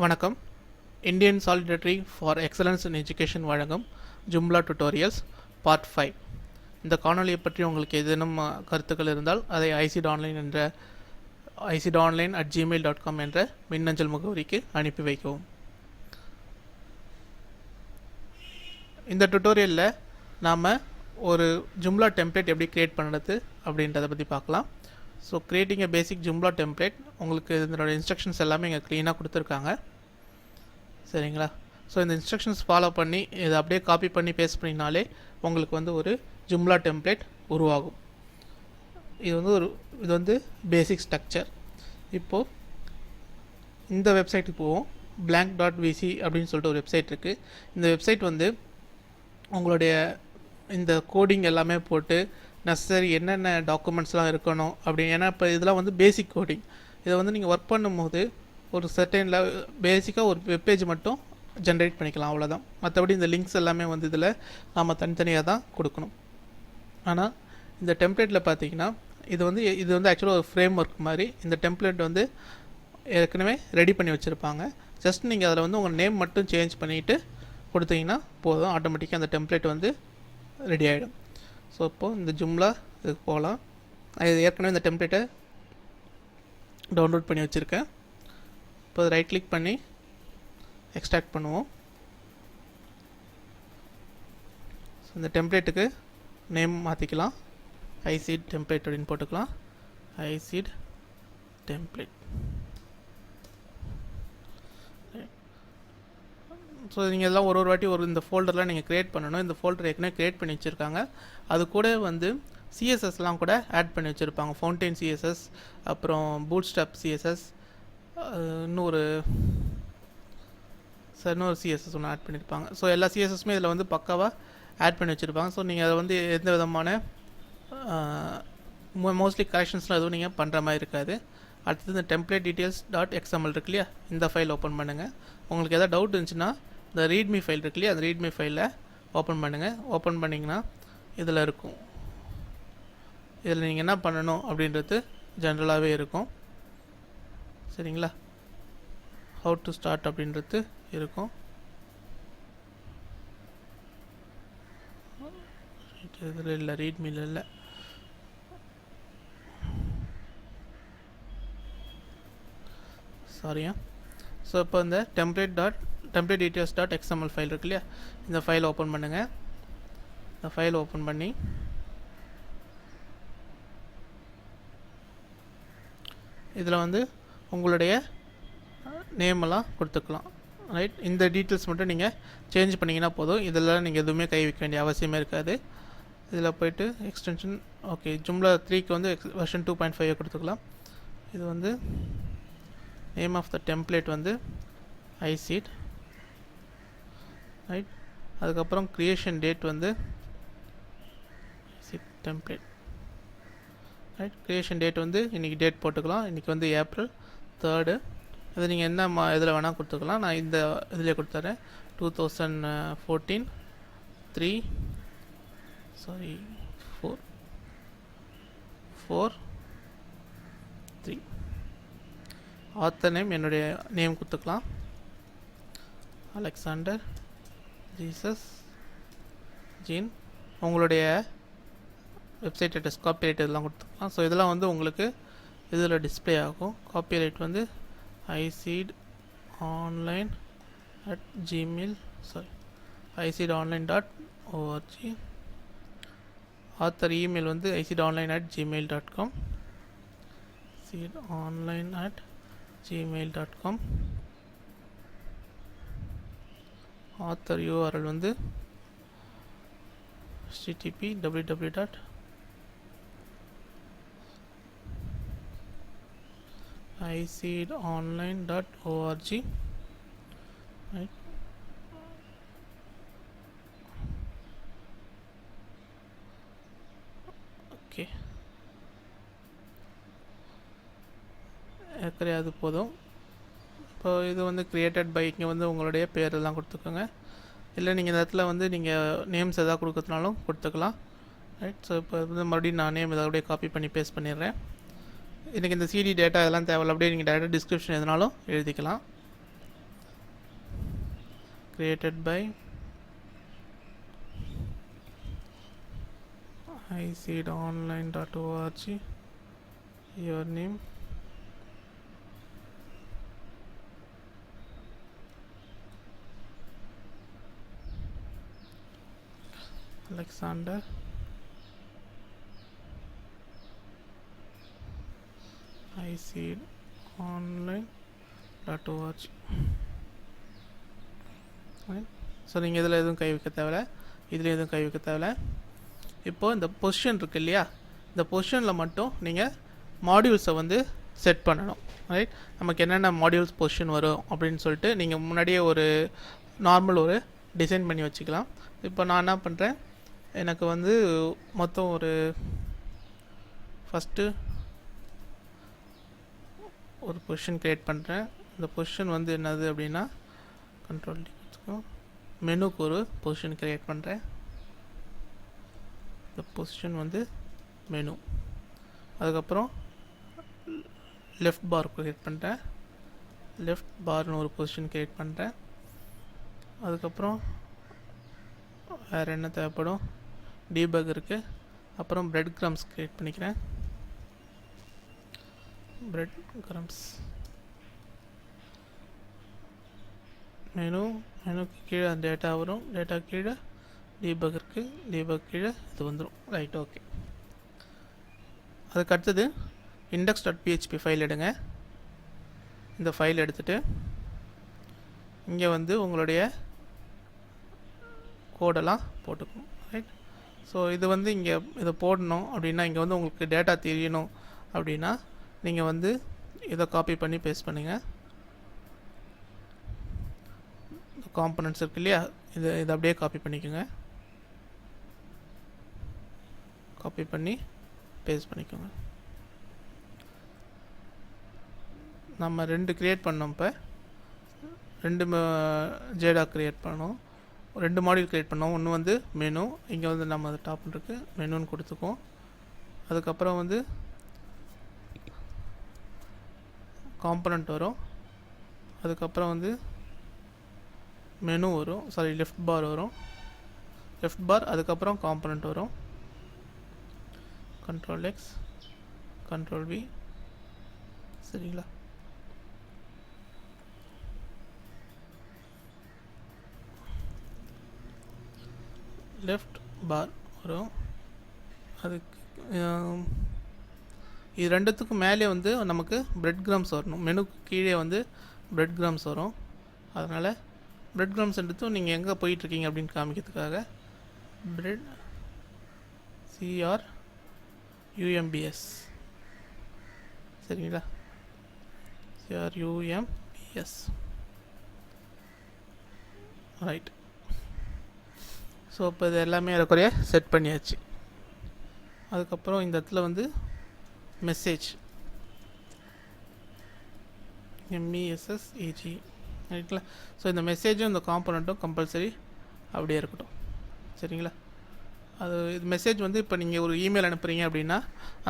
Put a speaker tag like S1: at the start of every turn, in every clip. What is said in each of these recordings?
S1: வணக்கம். Indian solidarity for excellence in education வழங்கும் jumla tutorials part 5. இந்த காணொலியை பற்றி உங்களுக்கு ஏதேனும் கருத்துக்கள் இருந்தால் அதை icdonline@gmail.com என்ற மின்னஞ்சல் முகவரிக்கு அனுப்பி வைக்கவும். இந்த டுட்டோரியலில் நாம் ஒரு ஜும்லா டெம்ப்ளேட் எப்படி க்ரியேட் பண்ணுறது அப்படின்றத பற்றி பார்க்கலாம். ஸோ கிரியேட்டிங் எ பேசிக் ஜும்லா டெம்ப்ளேட், உங்களுக்கு இதனோட இன்ஸ்ட்ரக்ஷன்ஸ் எல்லாமே இங்கே க்ளீனாக கொடுத்துருக்காங்க. சரிங்களா? ஸோ இந்த இன்ஸ்ட்ரக்ஷன்ஸ் ஃபாலோ பண்ணி இதை அப்படியே காப்பி பண்ணி பேஸ்ட் பண்ணினாலே உங்களுக்கு வந்து ஒரு ஜும்லா டெம்ப்ளேட் உருவாகும். இது வந்து பேசிக் ஸ்ட்ரக்சர். இப்போது இந்த வெப்சைட்டுக்கு போவோம். blank.vc அப்படின்னு சொல்லிட்டு ஒரு வெப்சைட் இருக்குது. இந்த வெப்சைட் வந்து உங்களுடைய இந்த கோடிங் எல்லாமே போட்டு நெசசரி என்னென்ன டாக்குமெண்ட்ஸ்லாம் இருக்கணும் அப்படின்னு. ஏன்னா இப்போ இதெல்லாம் வந்து பேசிக் கோடிங். இதை வந்து நீங்கள் ஒர்க் பண்ணும்போது ஒரு சர்டைன் பேசிக்காக ஒரு வெப்பேஜ் மட்டும் ஜென்ரேட் பண்ணிக்கலாம், அவ்வளோதான். மற்றபடி இந்த லிங்க்ஸ் எல்லாமே வந்து இதில் நாம் தனித்தனியாக தான் கொடுக்கணும். ஆனால் இந்த டெம்ப்ளேட்டில் பார்த்தீங்கன்னா இது வந்து ஆக்சுவலாக ஒரு ஃப்ரேம் ஒர்க் மாதிரி. இந்த டெம்ப்ளேட் வந்து ஏற்கனவே ரெடி பண்ணி வச்சுருப்பாங்க. ஜஸ்ட் நீங்கள் அதில் வந்து உங்கள் நேம் மட்டும் சேஞ்ச் பண்ணிவிட்டு கொடுத்தீங்கன்னா போதும், ஆட்டோமேட்டிக்காக அந்த டெம்ப்ளேட் வந்து ரெடி ஆகிடும். ஸோ இப்போது இந்த ஜும்லா இதுக்கு போகலாம். இது ஏற்கனவே இந்த டெம்ப்ளேட்டை டவுன்லோட் பண்ணி வச்சுருக்கேன். இப்போ ரைட் கிளிக் பண்ணி எக்ஸ்ட்ராக்ட் பண்ணுவோம். ஸோ இந்த டெம்ப்ளேட்டுக்கு நேம் மாற்றிக்கலாம். ஐசீட் டெம்ப்ளேட் அப்படின்னு போட்டுக்கலாம். ஐசீட் டெம்ப்ளேட். ஸோ நீங்கள் எல்லாம் ஒரு வாட்டி இந்த ஃபோல்டரில் நீங்கள் க்ரியேட் பண்ணணும். இந்த ஃபோல்டர் ஏற்கனவே க்ரியேட் பண்ணி வச்சுருக்காங்க. அது கூட வந்து சிஎஸ்எஸ்லாம் கூட ஆட் பண்ணி வச்சுருப்பாங்க. ஃபவுண்டைன் சிஎஸ்எஸ், அப்புறம் பூட்ஸ்ட்ராப் சிஎஸ்எஸ், இன்னொரு சிஎஸ்எஸ் ஒன்று ஆட் பண்ணியிருப்பாங்க. ஸோ எல்லா சிஎஸ்எஸ்மே இதில் வந்து பக்காவாக ஆட் பண்ணி வச்சுருப்பாங்க. ஸோ நீங்கள் அதை வந்து எந்த விதமான மோஸ்ட்லி கரெக்ஷன்ஸ்லாம் எதுவும் நீங்கள் பண்ணுற மாதிரி இருக்காது. அடுத்தது இந்த டெம்ப்ளேட் details.xml இருக்கு இல்லையா, இந்த ஃபைல் ஓப்பன் பண்ணுங்கள். உங்களுக்கு எதாவது டவுட் இருந்துச்சுன்னா இந்த ரீட்மி ஃபைல் இருக்கு இல்லையா, அந்த ரீட்மி ஃபைலில் ஓப்பன் பண்ணுங்கள். ஓப்பன் பண்ணிங்கன்னா இதில் இருக்கும். இதில் நீங்கள் என்ன பண்ணணும் அப்படின்றது ஜென்ரலாகவே இருக்கும். சரிங்களா? ஹவு டு ஸ்டார்ட் அப்படின்றது இருக்கும். இதில் இல்லை, ரீட்மியில் இல்லை. சாரியா. ஸோ இப்போ இந்த டெம்ப்ளேட் details.xml ஃபைல் இருக்கு இல்லையா, இந்த ஃபைல் ஓப்பன் பண்ணுங்கள். இந்த ஃபைல் ஓப்பன் பண்ணி இதில் வந்து உங்களுடைய நேமெல்லாம் கொடுத்துக்கலாம். ரைட், இந்த டீட்டெயில்ஸ் மட்டும் நீங்கள் சேஞ்ச் பண்ணிங்கன்னா போதும். இதெல்லாம் நீங்கள் எதுவுமே கை வைக்க வேண்டிய அவசியமே இருக்காது. இதில் போய்ட்டு எக்ஸ்டென்ஷன் ஓகே, ஜும்லா 3க்கு வந்து வெர்ஷன் 2.5 கொடுத்துக்கலாம். இது வந்து நேம் ஆஃப் த டெம்ப்ளேட் வந்து ஐசீட். ரைட், அதுக்கப்புறம் க்ரியேஷன் டேட் வந்து ஐசீட் டெம்ப்ளேட். ரைட், க்ரியேஷன் டேட் வந்து இன்றைக்கி டேட் போட்டுக்கலாம். இன்றைக்கி வந்து April 3rd. அது நீங்கள் என்ன இதில் வேணால் கொடுத்துக்கலாம். நான் இந்த இதில் கொடுத்துறேன். 2014 4/3. ஆத்தர் நேம் என்னுடைய நேம் கொடுத்துக்கலாம், அலெக்சாண்டர் ஜீசஸ் ஜீன். உங்களுடைய வெப்சைட் அட்ரஸ், காப்பிரைட் இதெல்லாம் கொடுத்துக்கலாம். ஸோ இதெல்லாம் வந்து உங்களுக்கு இதில் டிஸ்பிளே ஆகும். காப்பிரைட் வந்து icdonline.org. ஆத்தர் இமெயில் வந்து icdonline@gmail.com. icdonline@gmail.com. ஆத்தர் URL வந்து http://icdonline.org. ரைட், ஓகே, ஏற்கனவே அது போதும். இப்போ இது வந்து கிரியேட்டட் பை, இங்கே வந்து உங்களுடைய பேரெல்லாம் கொடுத்துக்கோங்க. இல்லை நீங்கள் இந்த இடத்துல வந்து நீங்கள் நேம்ஸ் எதாவது கொடுக்கறதுனாலும் கொடுத்துக்கலாம். ரைட், ஸோ இப்போ வந்து மறுபடியும் நான் நேம் எதாவது அப்படியே காப்பி பண்ணி பேஸ்ட் பண்ணிடுறேன். எனக்கு இந்த சிடி டேட்டா இதெல்லாம் தேவையில்ல, அப்படியே நீங்கள் டேரெக்டாக டிஸ்கிரிப்ஷன் எதுனாலும் எழுதிக்கலாம். created by iseedonline.org, your name, Alexander, iseedonline.org. So நீங்கள் இதில் எதுவும் கை வைக்க தேவையில்ல, இதில் எதுவும் கை வைக்க தேவையில்ல. இப்போது இந்த பொசிஷன் இருக்குது இல்லையா, இந்த பொசிஷனில் மட்டும் நீங்கள் மாடியூல்ஸை வந்து செட் பண்ணணும். ரைட், நமக்கு என்னென்ன மாடியூல்ஸ் பொசிஷன் வரும் அப்படின்னு சொல்லிட்டு நீங்கள் முன்னாடியே ஒரு நார்மல் ஒரு டிசைன் பண்ணி வச்சுக்கலாம். இப்போ நான் என்ன பண்ணுறேன், எனக்கு வந்து மொத்தம் ஒரு ஃபஸ்ட்டு ஒரு பொசிஷன் க்ரியேட் பண்ணுறேன். இந்த பொசிஷன் வந்து என்னது அப்படின்னா கண்ட்ரோல் மெனுக்கு ஒரு பொசிஷன் க்ரியேட் பண்ணுறேன். இந்த பொசிஷன் வந்து மெனு. அதுக்கப்புறம் லெஃப்ட் பார் க்ரியேட் பண்ணுறேன். லெஃப்ட் பார்னு ஒரு பொசிஷன் க்ரியேட் பண்ணுறேன். அதுக்கப்புறம் வேறு என்ன தேவைப்படும், டீபக் இருக்குது. அப்புறம் பிரெட் கிரம்ஸ் க்ரியேட் பண்ணிக்கிறேன். பிரெட் கிரம்ஸ் மெனுக்கு கீழே அந்த டேட்டா வரும், டேட்டா கீழே டீபக் இருக்குது, டீபக் கீழே இது வந்துடும். Right, okay. அதுக்கு அடுத்தது index.php ஃபைல் எடுங்க. இந்த ஃபைல் எடுத்துகிட்டு இங்கே வந்து உங்களுடைய கோடெல்லாம் போட்டுக்கணும். ரைட், ஸோ இது வந்து இங்கே இதை போடணும் அப்படின்னா, இங்கே வந்து உங்களுக்கு டேட்டா தெரியணும் அப்படின்னா நீங்கள் வந்து இதை காப்பி பண்ணி பேஸ்ட் பண்ணுங்கள். காம்பனன்ட்ஸ் இருக்கு இல்லையா, இதை அப்படியே காப்பி பண்ணிக்கோங்க. காப்பி பண்ணி பேஸ்ட் பண்ணிக்கோங்க. நம்ம 2 க்ரியேட் பண்ணோம். இப்போ 2 ஜேடா க்ரியேட் பண்ணோம், 2 மாடியூல் க்ரியேட் பண்ணோம். ஒன்று வந்து மெனு, இங்கே வந்து நம்ம அது டாப் இருக்கு மெனுன்னு கொடுத்துக்குவோம். அதுக்கப்புறம் வந்து காம்பனண்ட் வரும். அதுக்கப்புறம் வந்து மெனு வரும், சாரி லெஃப்ட் பார் வரும், லெஃப்ட் பார். அதுக்கப்புறம் காம்பனண்ட் வரும். கண்ட்ரோல் எக்ஸ், கண்ட்ரோல் வி, சரிங்களா? லெஃப்ட் பார் வரும். அதுக்கு இது ரெண்டுத்துக்கும் மேலே வந்து நமக்கு பிரெட் கிரம்ஸ் வரணும். மெனுக்கு கீழே வந்து பிரெட் கிரம்ஸ் வரும். அதனால் பிரெட் கிரம்ஸ் எடுத்தும் நீங்கள் எங்கே போயிட்டுருக்கீங்க அப்படின்னு காமிக்கிறதுக்காக பிரெட் CRUMBS, சரிங்களா? CRUMBS, right. ஸோ இப்போ இது எல்லாமே ஏறக்குறைய செட் பண்ணியாச்சு. அதுக்கப்புறம் இந்த இடத்துல வந்து மெசேஜ் MESSAG, ரைட்டுங்களா? ஸோ இந்த மெசேஜும் இந்த காம்பனண்ட்டும் கம்பல்சரி அப்படியே இருக்கட்டும், சரிங்களா? அது இது மெசேஜ் வந்து இப்போ நீங்கள் ஒரு இமெயில் அனுப்புகிறீங்க அப்படின்னா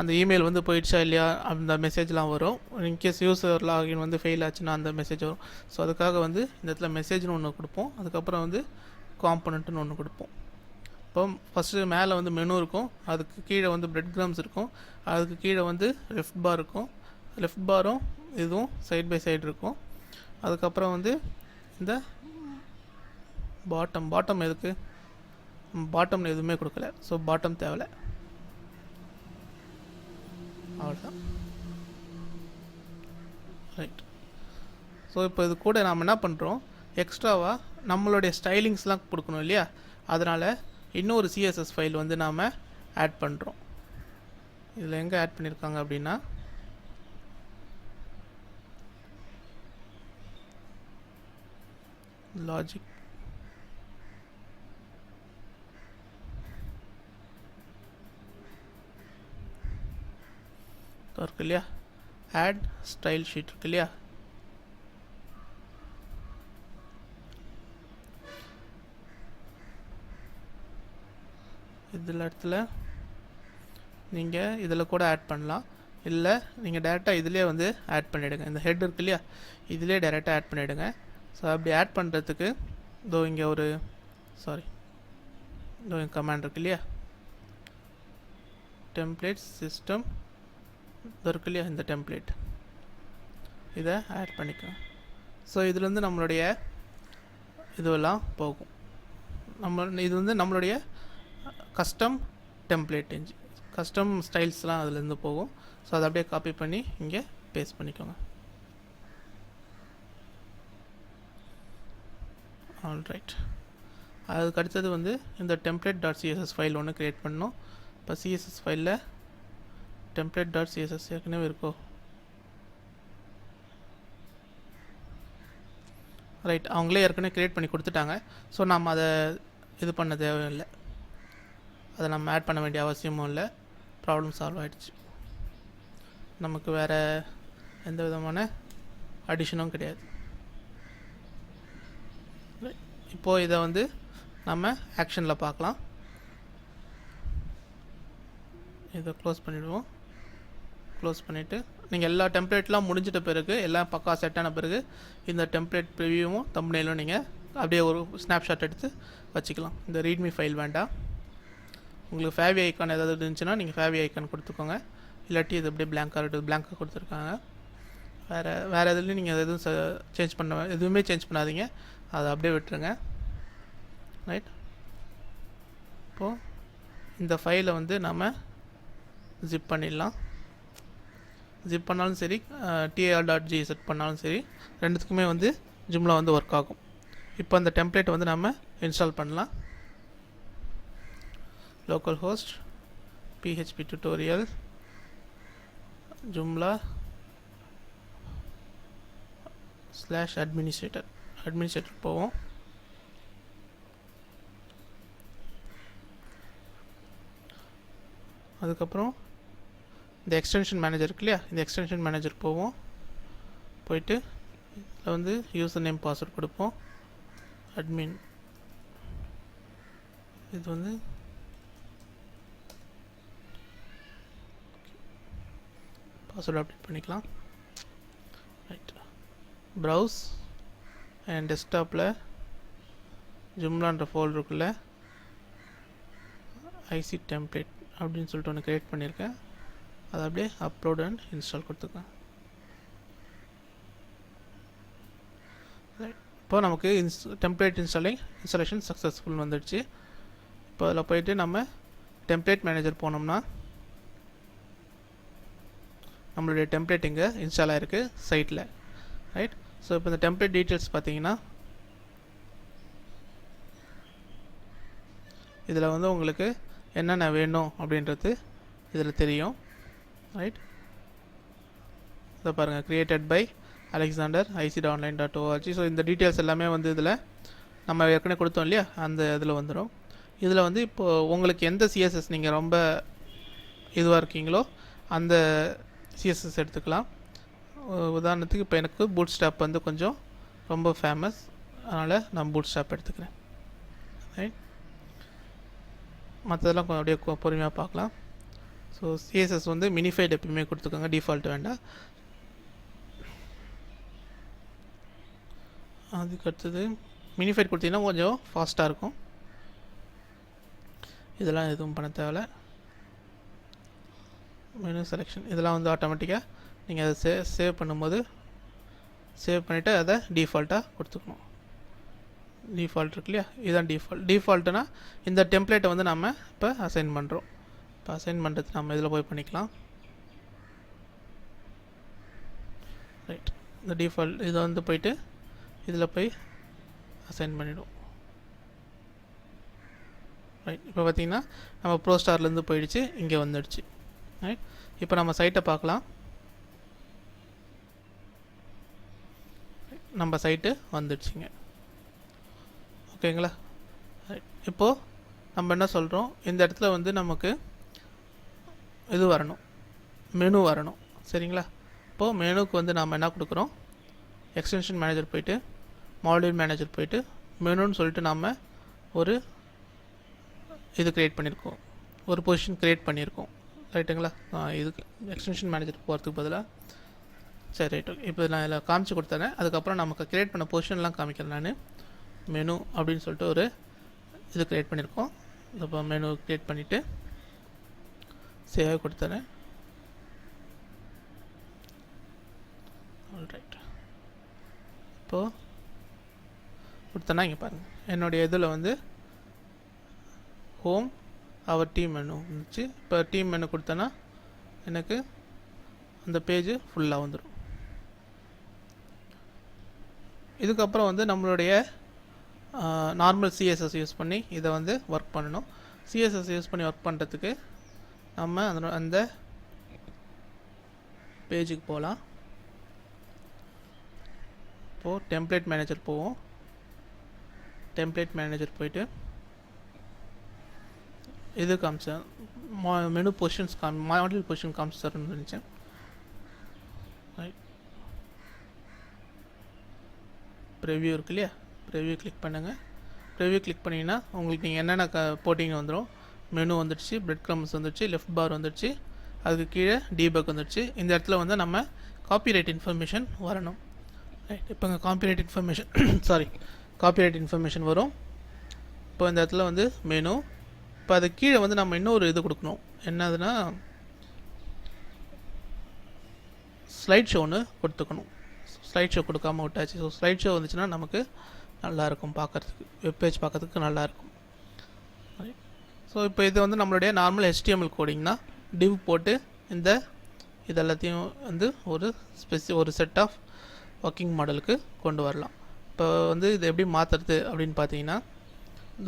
S1: அந்த இமெயில் வந்து போயிடுச்சா இல்லையா அந்த மெசேஜ்லாம் வரும். இன்கேஸ் யூசர் லாகின் வந்து ஃபெயில் ஆச்சுன்னா அந்த மெசேஜ் வரும். ஸோ அதுக்காக வந்து இந்த இடத்துல மெசேஜ்னு ஒன்று கொடுப்போம். அதுக்கப்புறம் வந்து காம்பனண்ட்டுன்னு ஒன்று கொடுப்போம். இப்போ ஃபஸ்ட்டு மேலே வந்து மெனு இருக்கும், அதுக்கு கீழே வந்து பிரெட் கிரம்ஸ் இருக்கும், அதுக்கு கீழே வந்து லெஃப்ட் பார் இருக்கும். லெஃப்ட் பாரும் இதுவும் சைட் பை சைடு இருக்கும். அதுக்கப்புறம் வந்து இந்த பாட்டம் எதுக்கு, பாட்டமில் எதுவுமே கொடுக்கல, ஸோ பாட்டம் தேவையில்லை, அவ்வளோதான். ரைட். ஸோ இப்போ இது கூட நாம் என்ன பண்ணுறோம், எக்ஸ்ட்ராவாக நம்மளுடைய ஸ்டைலிங்ஸ்லாம் கொடுக்கணும் இல்லையா, அதனால் இன்னொரு சிஎஸ்எஸ் ஃபைல் வந்து நாம் ஆட் பண்ணுறோம். இதில் எங்கே ஆட் பண்ணியிருக்காங்க அப்படின்னா லாஜிக் இருக்கு இல்லையா, ஆட் ஸ்டைல் ஷீட் இருக்கு இல்லையா, இதில் இடத்துல நீங்கள் இதில் கூட ஆட் பண்ணலாம், இல்லை நீங்கள் டேரெக்டாக இதிலே வந்து ஆட் பண்ணிவிடுங்க. இந்த ஹெட் இருக்கு இல்லையா, இதிலே டேரெக்டாக ஆட் பண்ணிவிடுங்க. ஸோ அப்படி ஆட் பண்ணுறதுக்கு இதோ இங்கே ஒரு இதோ கமாண்ட் இருக்கு இல்லையா, டெம்ப்ளேட் சிஸ்டம் இருக்கு இல்லையா, இந்த டெம்ப்ளேட் இதை ஆட் பண்ணிக்கலாம். ஸோ இதுலேருந்து நம்மளுடைய இதுவெல்லாம் போகும். இது வந்து நம்மளுடைய கஸ்டம் டெம்ப்ளேட் கஸ்டம் ஸ்டைல்ஸ்லாம் அதுலேருந்து போகும். ஸோ அதை அப்படியே காப்பி பண்ணி இங்கே பேஸ்ட் பண்ணிக்கோங்க. ஆல்ரைட், அதுக்கு அடுத்தது வந்து இந்த template.css ஃபைல் ஒன்று க்ரியேட் பண்ணணும். இப்போ சிஎஸ்எஸ் ஃபைலில் template.css ஏற்கனவே இருக்கோ, ரைட், அவங்களே ஏற்கனவே க்ரியேட் பண்ணி கொடுத்துட்டாங்க. ஸோ நம்ம அதை இது பண்ண தேவையில்லை, அதை நம்ம ஆட் பண்ண வேண்டிய அவசியமும் இல்லை. ப்ராப்ளம் சால்வ் ஆகிடுச்சு. நமக்கு வேறு எந்த விதமான அடிஷனும் கிடையாது. இப்போது இதை வந்து நம்ம ஆக்ஷனில் பார்க்கலாம். இதை க்ளோஸ் பண்ணிவிடுவோம். க்ளோஸ் பண்ணிவிட்டு நீங்கள் எல்லா டெம்ப்ளேட்லாம் முடிஞ்சிட்ட பிறகு, எல்லாம் பக்கா செட்டான பிறகு, இந்த டெம்ப்ளேட் ப்ரிவியூவும் தம்ப்நெயிலும் நீங்கள் அப்படியே ஒரு ஸ்னாப்ஷாட் எடுத்து வச்சுக்கலாம். இந்த ரீட்மி ஃபைல் வேண்டாம். உங்களுக்கு ஃபேவி ஐக்கான் ஏதாவது இருந்துச்சுன்னா நீங்கள் ஃபேவி ஐக்கான் கொடுத்துக்கோங்க. இல்லாட்டி இது அப்படியே பிளாங்காக கொடுத்துருக்காங்க. வேறு எதுலேயும் நீங்கள் எதுவும் சேஞ்ச் எதுவுமே சேஞ்ச் பண்ணாதீங்க, அதை அப்படியே விட்டுருங்க. ரைட், இப்போது இந்த ஃபைலை வந்து நம்ம ஜிப் பண்ணிடலாம். ஜிப் பண்ணாலும் சரி, tar.g செட் பண்ணாலும் சரி, ரெண்டுத்துக்குமே வந்து ஜிம்லா வந்து ஒர்க் ஆகும். இப்போ அந்த டெம்ப்ளேட் வந்து நம்ம இன்ஸ்டால் பண்ணலாம். Local host php tutorial joomla /administrator போவோம். அதுக்கப்புறம் இந்த எக்ஸ்டென்ஷன் மேனேஜர் இருக்கு இல்லையா, இந்த எக்ஸ்டென்ஷன் மேனேஜர் போவோம். போயிட்டு இதில் வந்து யூசர் நேம் பாஸ்வேர்ட் கொடுப்போம். அட்மின் இது வந்து பாஸ்வேர்டு அப்டேட் பண்ணிக்கலாம். ரைட், ப்ரௌஸ் அண்ட் டெஸ்க்டாப்பில் ஜும்லான்ற ஃபோல்டருக்குள்ளே ஐசி டெம்ப்ளேட் அப்படின்னு சொல்லிட்டு ஒன்று க்ரியேட் பண்ணியிருக்கேன். அதை அப்படியே அப்லோட் அண்ட் இன்ஸ்டால் கொடுத்துருக்கேன். இப்போ நமக்கு டெம்ப்ளேட் இன்ஸ்டாலேஷன் சக்ஸஸ்ஃபுல் வந்துடுச்சு. இப்போ அதில் போயிட்டு நம்ம டெம்ப்ளேட் மேனேஜர் போனோம்னா நம்மளுடைய டெம்ப்ளேட் இங்கே இன்ஸ்டால் ஆகிருக்கு சைட்டில். ரைட், ஸோ இப்போ இந்த டெம்ப்ளேட் டீட்டெயில்ஸ் பார்த்தீங்கன்னா இதில் வந்து உங்களுக்கு என்னென்ன வேணும் அப்படின்றது இதில் தெரியும். ரைட், இதை பாருங்கள், created by Alexander icd.online.org. So இந்த டீட்டெயில்ஸ் எல்லாமே வந்து இதில் நம்ம ஏற்கனவே கொடுத்தோம் இல்லையா, அந்த இதில் வந்துடும். இதில் வந்து இப்போது உங்களுக்கு எந்த சிஎஸ்எஸ் நீங்கள் ரொம்ப இதுவாக இருக்கீங்களோ அந்த சிஎஸ்எஸ் எடுத்துக்கலாம். உதாரணத்துக்கு இப்போ எனக்கு பூட் ஸ்டாப் வந்து கொஞ்சம் ரொம்ப ஃபேமஸ், அதனால் நான் பூட் ஸ்டாப் எடுத்துக்கிறேன். ரைட், மற்றதெல்லாம் கொஞ்சம் அப்படியே பொறுமையாக பார்க்கலாம். ஸோ சிஎஸ்எஸ் வந்து மினிஃபைட் எப்பயுமே கொடுத்துக்கோங்க, டிஃபால்ட் வேண்டாம். அதுக்கு அடுத்தது மினிஃபைட் கொடுத்தீங்கன்னா கொஞ்சம் ஃபாஸ்ட்டாக இருக்கும். இதெல்லாம் எதுவும் பண்ண தேவையில்ல. மெனு செலெக்ஷன் இதெல்லாம் வந்து ஆட்டோமேட்டிக்காக நீங்கள் அதை சேவ் பண்ணும்போது சேவ் பண்ணிவிட்டு அதை டிஃபால்ட்டாக கொடுத்துக்கணும். டிஃபால்ட் இருக்கு இல்லையா, இதுதான் டிஃபால்ட்டுனா இந்த டெம்ப்ளேட்டை வந்து நம்ம இப்போ அசைன் பண்ணுறோம். இப்போ அசைன் பண்ணுறது நம்ம இதில் போய் பண்ணிக்கலாம். ரைட், இந்த டிஃபால்ட் இதை வந்து போயிட்டு இதில் போய் அசைன் பண்ணிவிடும். ரைட், இப்போ பார்த்திங்கன்னா நம்ம ப்ரோ ஸ்டார்லேருந்து போயிடுச்சு, இங்கே வந்துடுச்சு. ரைட், இப்போ நம்ம சைட்டை பார்க்கலாம். நம்ம சைட்டு வந்துடுச்சுங்க. ஓகேங்களா. இப்போது நம்ம என்ன சொல்கிறோம், இந்த இடத்துல வந்து நமக்கு இது வரணும், மெனு வரணும். சரிங்களா. இப்போது மெனுக்கு வந்து நம்ம என்ன கொடுக்குறோம், எக்ஸ்டென்ஷன் மேனேஜர் போயிட்டு மாடியூல் மேனேஜர் போயிட்டு மெனுன்னு சொல்லிட்டு நாம் ஒரு இது க்ரியேட் பண்ணியிருக்கோம், ஒரு பொசிஷன் க்ரியேட் பண்ணியிருக்கோம். ரைட்டுங்களா. இதுக்கு எக்ஸ்டென்ஷன் மேனேஜர் போகிறதுக்கு பதிலாக சரி ரைட்டு. இப்போ நான் இதில் காமிச்சு கொடுத்தேன். அதுக்கப்புறம் நமக்கு க்ரியேட் பண்ண பொசிஷன்லாம் காமிக்கிறேன் நான். மெனு அப்படின்னு சொல்லிட்டு ஒரு இது க்ரியேட் பண்ணியிருக்கோம். இப்போ மெனு க்ரியேட் பண்ணிவிட்டு சேவ் கொடுத்துறேன். ஆல்ரைட், இப்போது கொடுத்தனா இங்கே பாருங்கள், என்னுடைய இதில் வந்து ஹோம் அவர் டீம் மெனு இருந்துச்சு. இப்போ டீம் மெனு கொடுத்தனா எனக்கு அந்த பேஜ் ஃபுல்லாக வந்துடும். இதுக்கப்புறம் வந்து நம்மளுடைய நார்மல் சிஎஸ்எஸ் யூஸ் பண்ணி இதை வந்து ஒர்க் பண்ணணும். சிஎஸ்எஸ் யூஸ் பண்ணி ஒர்க் பண்ணுறதுக்கு நம்ம அந்த பேஜுக்கு போகலாம். இப்போது டெம்ப்ளேட் மேனேஜர் போவோம். டெம்ப்ளேட் மேனேஜர் போயிட்டு இது காமிச்சேன், மெனு பொசிஷன்ஸ் மாடல் பொசிஷன் காமிச்சிருன்னு நினச்சேன். ரைட், ப்ரிவ்யூ இருக்கு இல்லையா, ப்ரிவ்யூ கிளிக் பண்ணுங்கள். ப்ரிவ்யூ கிளிக் பண்ணிங்கன்னா உங்களுக்கு நீங்கள் என்னென்ன போட்டிங்க வந்துடும். மெனு வந்துடுச்சு, பிரெட் க்ரம்ஸ் வந்துடுச்சு, லெஃப்ட் பார் வந்துடுச்சு, அதுக்கு கீழே டீபக் வந்துடுச்சு. இந்த இடத்துல வந்து நம்ம காப்பிரைட் இன்ஃபர்மேஷன் வரணும். ரைட், இப்போ இங்கே காப்பிரைட் இன்ஃபர்மேஷன் வரும். இப்போ இந்த இடத்துல வந்து மெனு, இப்போ அது கீழே வந்து நம்ம இன்னொரு இது கொடுக்கணும். என்னதுன்னா ஸ்லைட் ஷோன்னு கொடுத்துக்கணும். ஸ்லைட் ஷோ கொடுக்காம விட்டாச்சு. ஸோ ஸ்லைட் ஷோ வந்துச்சுன்னா நமக்கு நல்லாயிருக்கும், பார்க்குறதுக்கு வெப்பேஜ் பார்க்குறதுக்கு நல்லாயிருக்கும். ஸோ இப்போ இது வந்து நம்மளுடைய நார்மல் HTML கோடிங் தான். டிவ் போட்டு இது எல்லாத்தையும் வந்து ஒரு செட் ஆஃப் ஒர்க்கிங் மாடலுக்கு கொண்டு வரலாம். இப்போ வந்து இது எப்படி மாற்றுறது அப்படின்னு பார்த்தீங்கன்னா,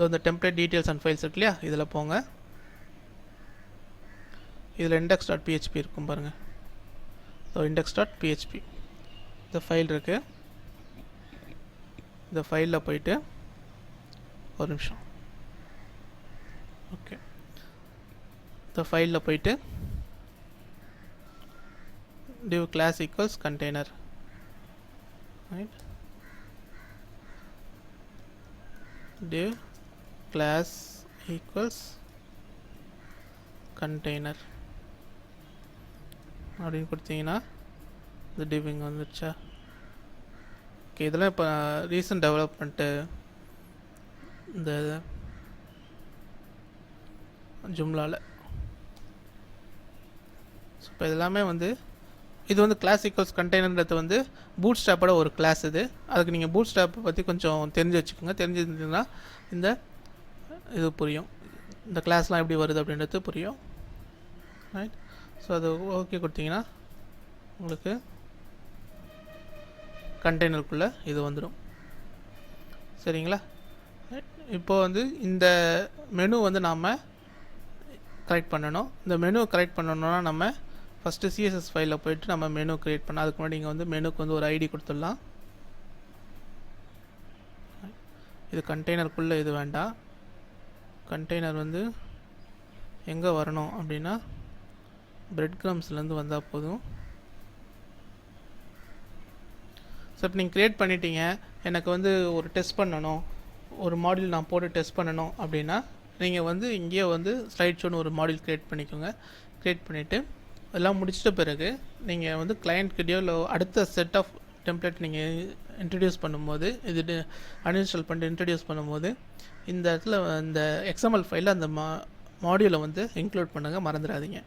S1: இந்த டெம்ப்ளேட் டீட்டெயில்ஸ் அண்ட் ஃபைல்ஸ் இருக்கு இல்லையா, இதில் போங்க. இதில் index.php இருக்கும் பாருங்கள். ஸோ index.php இந்த ஃபைல் இருக்குது. இந்த ஃபைலில் போயிட்டு ஒரு நிமிஷம், ஓகே, இந்த ஃபைலில் போயிட்டு div class equals container, right, div class equals container அப்படின்னு கொடுத்தீங்கன்னா இந்த டிவிங் வந்துடுச்சா. ஓகே, இதெல்லாம் இப்போ ரீசன்ட் டெவலப்மெண்ட்டு இந்த ஜும்லாவில். ஸோ இப்போ இதெல்லாமே வந்து இது வந்து கிளாஸ் ஈக்குவல்ஸ் கண்டெய்னர்ன்றது வந்து பூட் ஸ்ட்ராப்போட ஒரு கிளாஸ். அதுக்கு நீங்கள் பூட் ஸ்ட்ராப்பை பற்றி கொஞ்சம் தெரிஞ்சு வச்சுக்கோங்க. தெரிஞ்சிருந்தீங்கன்னா இந்த இது புரியும், இந்த கிளாஸ்லாம் எப்படி வருது அப்படின்றது புரியும். ரைட், ஸோ அது ஓகே கொடுத்தீங்கன்னா உங்களுக்கு கண்டெய்னருக்குள்ளே இது வந்துடும். சரிங்களா? இப்போது வந்து இந்த மெனு வந்து நாம் கரெக்ட் பண்ணணும். இந்த மெனு கரெக்ட் பண்ணணும்னா நம்ம ஃபஸ்ட்டு சிஎஸ்எஸ் ஃபைலில் போய்ட்டு நம்ம மெனு க்ரியேட் பண்ண, அதுக்கு முன்னாடி இங்கே வந்து மெனுக்கு வந்து ஒரு ஐடி கொடுத்துடலாம். இது கண்டெய்னருக்குள்ளே இது வேண்டாம். கண்டெய்னர் வந்து எங்கே வரணும் அப்படின்னா பிரெட் க்ரம்ஸ்லேருந்து வந்தால் போதும். ஸோ இப்போ நீங்கள் க்ரியேட் பண்ணிட்டீங்க, எனக்கு வந்து ஒரு டெஸ்ட் பண்ணணும், ஒரு மாடியூல் நான் போட்டு டெஸ்ட் பண்ணணும் அப்படின்னா நீங்கள் வந்து இங்கேயே வந்து ஸ்லைட் ஷோன்னு ஒரு மாடியூல் க்ரியேட் பண்ணிக்கோங்க. க்ரியேட் பண்ணிவிட்டு எல்லாம் முடிச்சிட்ட பிறகு நீங்கள் வந்து கிளையண்ட்கிட்டயோ இல்லை அடுத்த செட் ஆஃப் டெம்ப்ளேட் நீங்கள் இன்ட்ரடியூஸ் பண்ணும்போது, இது அன்இன்ஸ்டால் பண்ணிட்டு இன்ட்ரடியூஸ் பண்ணும்போது இந்த இடத்துல இந்த XML ஃபைலில் அந்த மாடியூலை வந்து இன்க்ளூட் பண்ணுங்கள், மறந்துடாதீங்க.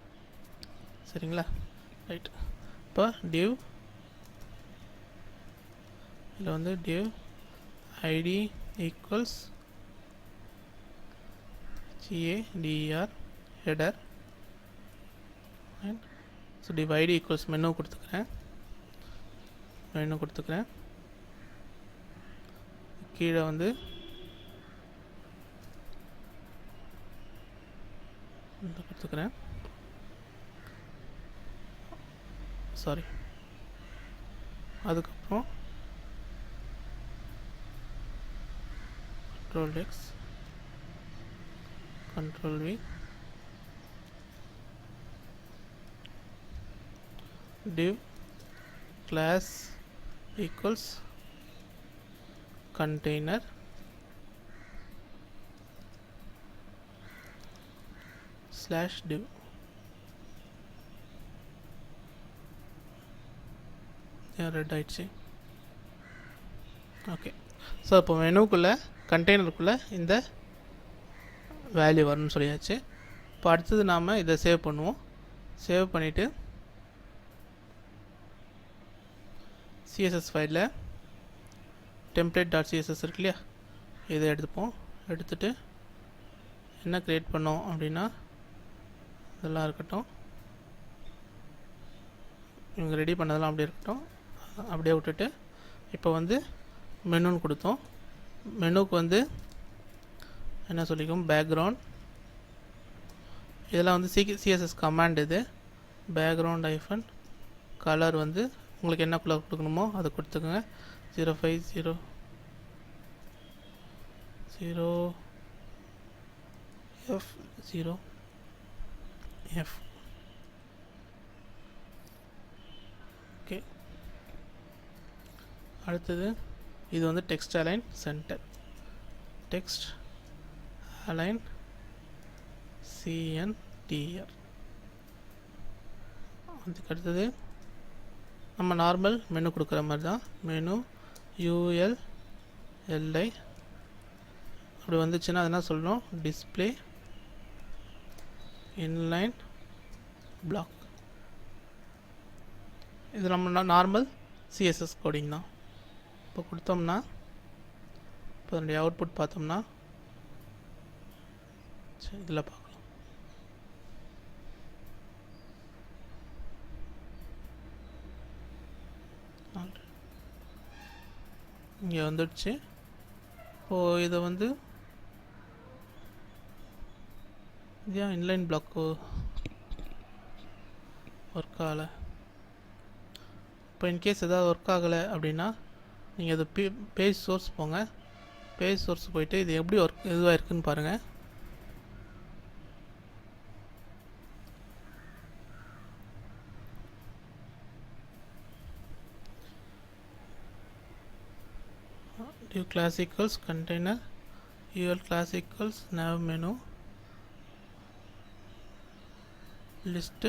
S1: சரிங்களா? ரைட், இப்போ div இதில் வந்து div id equals GADER header. So div id equals menu கொடுத்துக்கிறேன். கீழே வந்து கொடுத்துக்கிறேன். சாரி, அதுக்கப்புறம் Ctrl+X Ctrl+V div class equals container /div. Red ஆயிடுச்சு. ஓகே, ஸோ இப்போ மெனுக்குள்ளே கண்டெய்னருக்குள்ளே இந்த வேல்யூ வரணும்னு சொல்லியாச்சு. இப்போ அடுத்தது நாம் இதை சேவ் பண்ணுவோம். சேவ் பண்ணிவிட்டு சிஎஸ்எஸ் ஃபைலில் template.css இருக்கு இல்லையா, இதை எடுத்துப்போம். எடுத்துகிட்டு என்ன க்ரியேட் பண்ணோம் அப்படின்னா இதெல்லாம் இருக்கட்டும், இவங்க ரெடி பண்ணதெல்லாம் அப்படியே இருக்கட்டும், அப்படியே விட்டுட்டு இப்போ வந்து மெனுன்னு கொடுத்தோம். மெனுக்கு வந்து என்ன சொல்லிக்கும், பேக்ரவுண்ட். இதெல்லாம் வந்து சிஎஸ்எஸ் கமாண்ட். இது பேக்ரவுண்ட் ஐஃபன் கலர் வந்து உங்களுக்கு என்ன கலர் கொடுக்கணுமோ அதை கொடுத்துக்கோங்க. 050 F0F. ஓகே, அடுத்தது இது வந்து text align center, text align CNTR. அதுக்கு அடுத்தது நம்ம நார்மல் மெனு கொடுக்குற மாதிரி தான், மெனு ULLI அப்படி வந்துச்சுன்னா அது என்ன சொல்லணும், டிஸ்பிளே இன்லைன் பிளாக். இது நம்ம நார்மல் CSS கோடிங் தான். இப்போ கொடுத்தோம்னா இப்போ அதனுடைய அவுட்புட் பார்த்தோம்னா சரி இதில் பார்க்கலாம். இங்கே வந்துடுச்சு. இப்போது இதை வந்து ஏன் இன்லைன் பிளாக்கு ஒர்க் ஆகலை. இப்போ இன்கேஸ் எதாவது ஒர்க் ஆகலை அப்படின்னா நீங்கள் அது பேஜ் சோர்ஸ் போங்க. பேஜ் சோர்ஸ் போயிட்டு இது எப்படி ஒர்க் இதுவாக இருக்குதுன்னு பாருங்கள். div classicals container ul classicals nav menu list.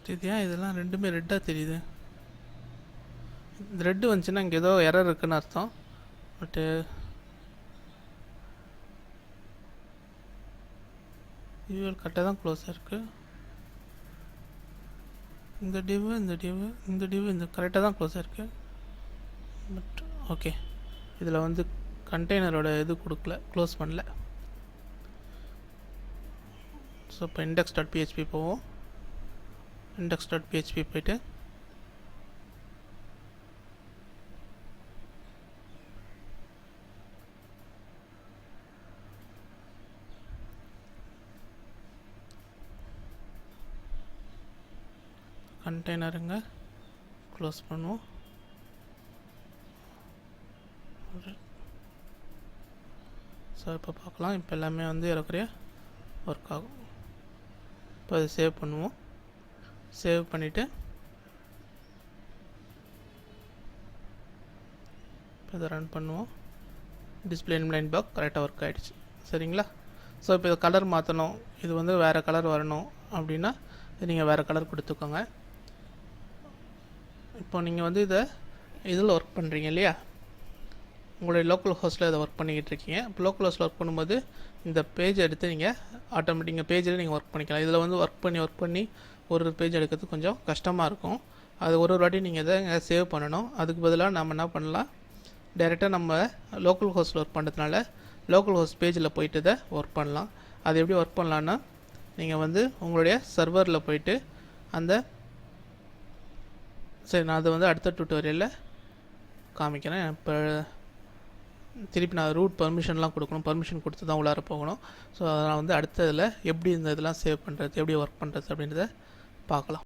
S1: தெரியுதா, இதெல்லாம் ரெண்டுமே ரெட்டாக தெரியுது. இந்த ரெட்டு வந்துச்சுன்னா இங்கே ஏதோ எரர் இருக்குன்னு அர்த்தம். பட்டு யூஎல் கரெக்டாக தான் க்ளோஸாக இருக்குது. இந்த டிவ் இந்த கரெக்டாக தான் க்ளோஸாக இருக்குது. பட் ஓகே, இதில் வந்து கண்டெய்னரோட இது கொடுக்கல, க்ளோஸ் பண்ணல. ஸோ இப்போ index.php போவோம். index.php போயிட்டு கண்டெய்னருங்க க்ளோஸ் பண்ணுவோம். ஸோ இப்போ பார்க்கலாம். இப்போ எல்லாமே வந்து ஏறக்குறைய ஒர்க் ஆகும். இப்போ அதை சேவ் பண்ணுவோம். சேவ் பண்ணிவிட்டு இப்போ இதை ரன் பண்ணுவோம். டிஸ்பிளே இன்லைன் பிளாக் கரெக்டாக ஒர்க் ஆகிடுச்சு. சரிங்களா? ஸோ இப்போ இதை கலர் மாற்றணும், இது வந்து வேறு கலர் வரணும் அப்படின்னா நீங்கள் வேறு கலர் கொடுத்துக்கோங்க. இப்போ நீங்கள் வந்து இதில் ஒர்க் பண்ணுறீங்க இல்லையா, உங்களுடைய லோக்கல் ஹோஸ்ட்டில் இதை ஒர்க் பண்ணிக்கிட்டு இருக்கீங்க. இப்போ லோக்கல் ஹோஸ்ட்டில் ஒர்க் பண்ணும்போது இந்த பேஜ் எடுத்து நீங்கள் ஆட்டோமேட்டிக்காக பேஜில் நீங்கள் ஒர்க் பண்ணிக்கலாம். இதில் வந்து ஒர்க் பண்ணி ஒரு பேஜ் எடுக்கிறது கொஞ்சம் கஷ்டமாக இருக்கும். அது ஒரு வாட்டி நீங்கள் இதை சேவ் பண்ணணும். அதுக்கு பதிலாக நம்ம என்ன பண்ணலாம், டைரெக்டாக நம்ம லோக்கல் ஹோஸ்ட்டில் ஒர்க் பண்ணுறதுனால லோக்கல் ஹோஸ்ட் பேஜில் போய்ட்டு இதை ஒர்க் பண்ணலாம். அது எப்படி ஒர்க் பண்ணலான்னா, நீங்கள் வந்து உங்களுடைய சர்வரில் போய்ட்டு சரி நான் அதை வந்து அடுத்த டியூட்டோரியலில் காமிக்கிறேன். இப்போ திருப்பி நான் ரூட் பர்மிஷன்லாம் கொடுக்கணும், பர்மிஷன் கொடுத்து தான் உள்ளார போகணும். ஸோ அதனால் வந்து அடுத்ததில் எப்படி இந்த இதெல்லாம் சேவ் பண்ணுறது, எப்படி ஒர்க் பண்ணுறது அப்படின்றத பார்க்கலாம்.